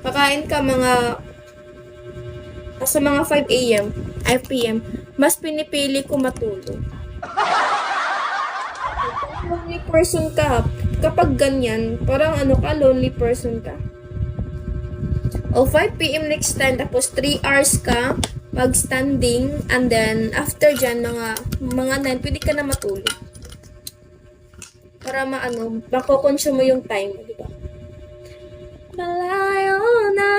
Kakain ka sa mga 5 a.m., 5 p.m., mas pinipili ko matulog. Lonely person ka. Kapag ganyan, parang lonely person ka. O 5 p.m. next time, tapos 3 hours ka mag-standing, and then after dyan, mga 9, pwede ka na matulog. Para mako-consume mo yung time, di ba? Malayo na.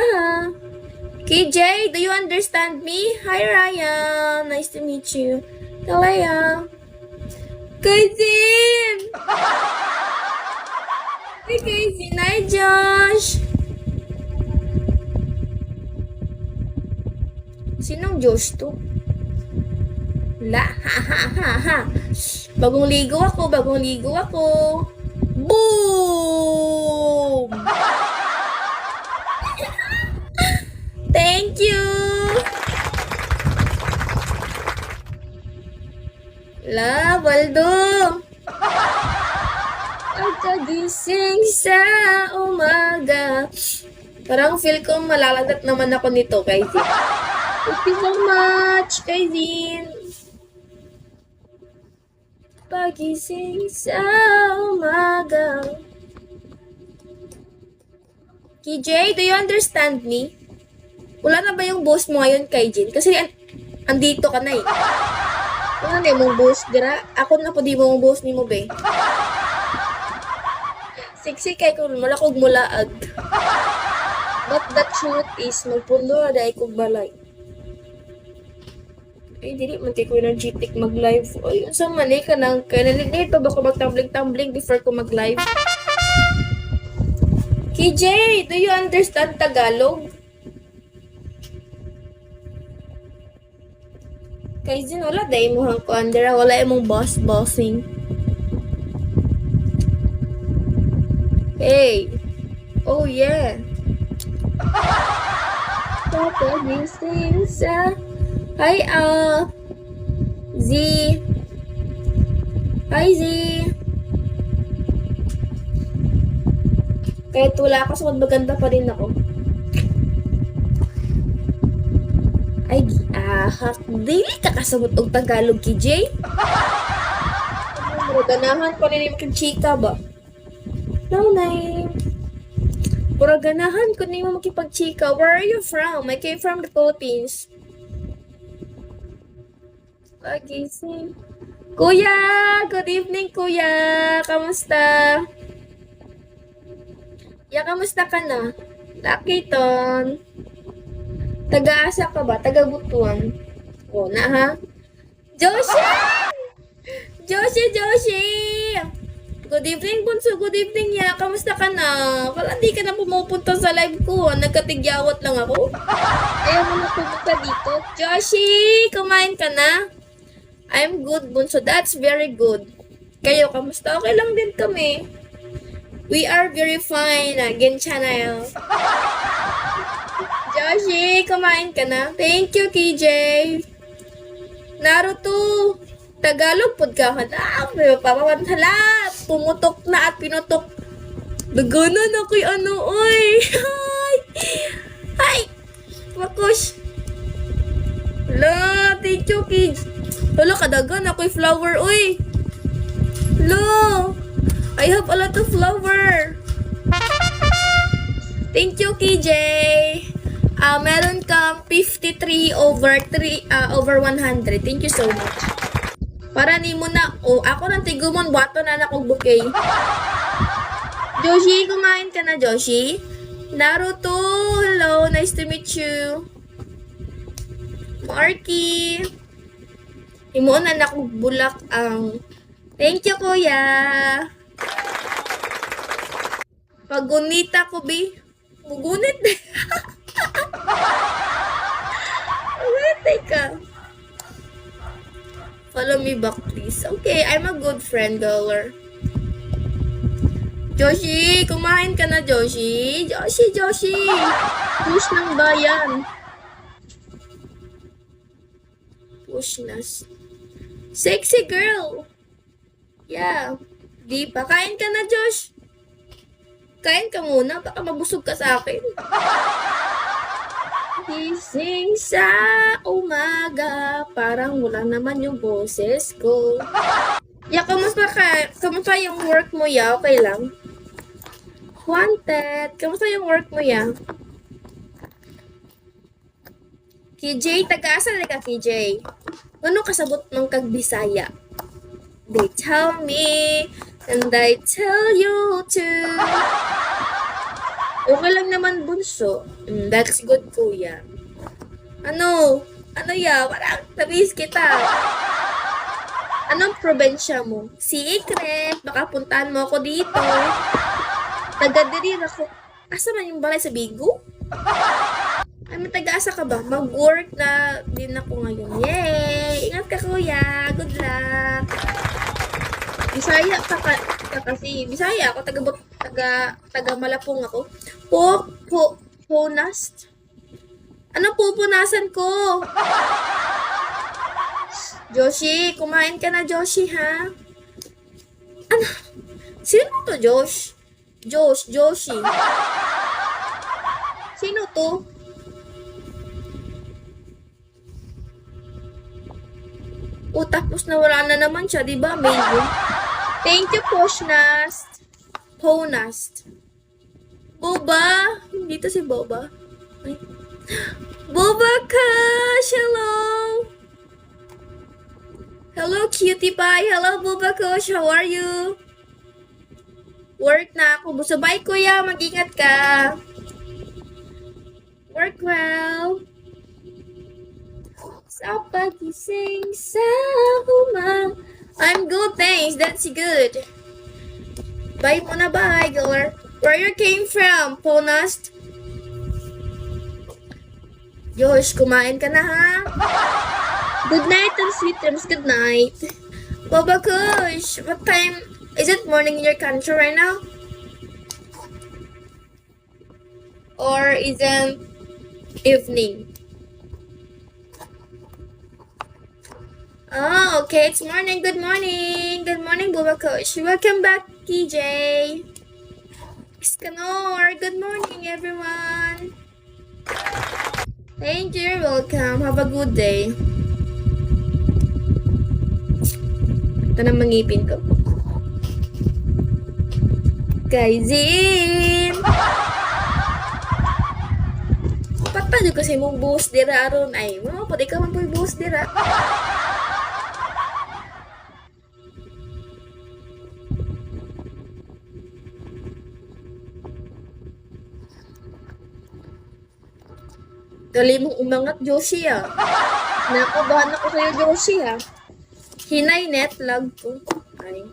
KJ, do you understand me? Hi, Ryan. Nice to meet you. Talaya. Kaisin! Hi, Kaisin. Hi, Josh. Sinong Josh to? La, ha, ha, ha, ha. Bagong ligo ako. Boom! Thank you! La, Baldo! Pagkagising sa umaga. Parang feel ko malalagat naman ako nito, Kaisin. Thank you so much, Kaisin. Pagising sa umaga. KJ, do you understand me? Wala na ba yung boss mo ngayon, Kaijin? Kasi andito ka na eh. Wala na yung boss, dira? Ako na po di mo boss ni mo, be. Siksi kay kung malakog mulaag. But the truth is, magpulo na dahil kong balay. Ay, dili, manti ko yung GTIC mag-live. Ay, sa mali ka nang, kaya nalinid pa ba ko mag-tumbling-tumbling before ko mag-live? KJ, do you understand Tagalog? Kaisin, wala dahil mo hang kuandera, wala imong bossing. Hey! Oh yeah! Papagising sa... Hi, Z! Hi, Z! Kahit wala ako, so maganda pa rin ako. Ay, dili ka kasabot og Tagalog, KJ? Ganahan ko nila yung chika ba? No, name. Pura ganahan ko nila makipag-chika. Where are you from? I came from the Philippines. Pagising. Kuya! Good evening, kuya! Kamusta? Ya, kamusta ka na? Lakiton. Taga-asa ka ba? Taga-butuan? O, na ha? Joshi! Joshi! Good evening, Bunso. Good evening, ya. Kamusta ka na? Wala, di ka na pumupunta sa live ko. Nagkatigyawat lang ako. Ayaw mo na pumunta dito. Joshi! Kumain ka na? I'm good, Bunso. That's very good. Kayo, kamusta? Okay lang din kami. We are very fine. Again, channel. Joshi, kumain ka na? Thank you, KJ. Naruto. Tagalog pod ka. May papapantala. Pumutok na at pinutok. Daganan ako'y oy. Hi. Wakush. Hala, thank you, KJ. Hala, kadagan ako'y flower, oy. Hala. I have a lot of flower. Thank you, KJ. Meron kang 53 over 100. Thank you so much. Para ni mo na, ako ng tigumon, bato na akong bouquet. Joshi, kumain ka na, Joshi? Naruto, hello, nice to meet you. Marky. Imoon na akong bulak ang... Thank you, kuya. Pagunita ko, bi. Mugunit. Wait, teka. Follow me back, please. Okay, I'm a good friend, girler. Joshi, kumain ka na, Joshi. Joshi. Push ng bayan. Push na. Sexy girl. Yeah. Di pa. Kain ka na, Josh. Kain ka muna. Baka mabusog ka sa akin. Gising sa umaga, parang wala naman yung boses ko. Ya, kamusta ka? Kamusta yung work mo, ya? Okay lang? Wanted, kamusta yung work mo, ya? KJ, taga-asa na ka, KJ? Ano kasabot ng kagbisaya? They tell me, and I tell you too. Okay lang naman, bunso. That's good, kuya. Ano? Ano ya? Parang nabis kita. Anong probensya mo? Secret. Baka puntahan mo ako dito. Taga-dirir ako. Asa man yung balay sa Bigo? Ay, may taga-asa ka ba? Mag-work na din ako ngayon. Yay! Ingat ka, kuya. Good luck. Bisaya ka kasi. Bisaya ako. Taga Malapong ako. Ponast? Ano pupunasan ko? Joshi, kumain ka na, Joshi, ha? Ano? Sino to, Josh? Joshi. Sino to? O, tapos nawala na naman siya, di ba? Maybe. Thank you, Ponast. Boba! Hindi to si Boba. Ay. Boba Kush! Hello! Hello, cutie pie! Hello, Boba Kush! How are you? Work na ako. Bye, kuya. Mag-ingat ka. Work well. Sa pagising sa I'm good, thanks. That's good. Bye muna, bye, girl. Where you came from, Ponast? Josh, kumain ka na, ha? Good night and sweet dreams. Good night. Baba Kush, what time? Is it morning in your country right now? Or is it evening? Oh, okay. It's morning. Good morning. Good morning, Baba Coach. Welcome back, TJ. Iskanor. Good morning, everyone. Thank you. You're welcome. Have a good day. Ito na mangipin ko. Kaizin! Patado kasi mong buhos dira aron ay. Mo, pwede ka man po buhos dira. Gali mong umangat, Joshi, ah. Nakabahan ako sa'yo, Joshi, ah. Hinay net lag ko. Ay.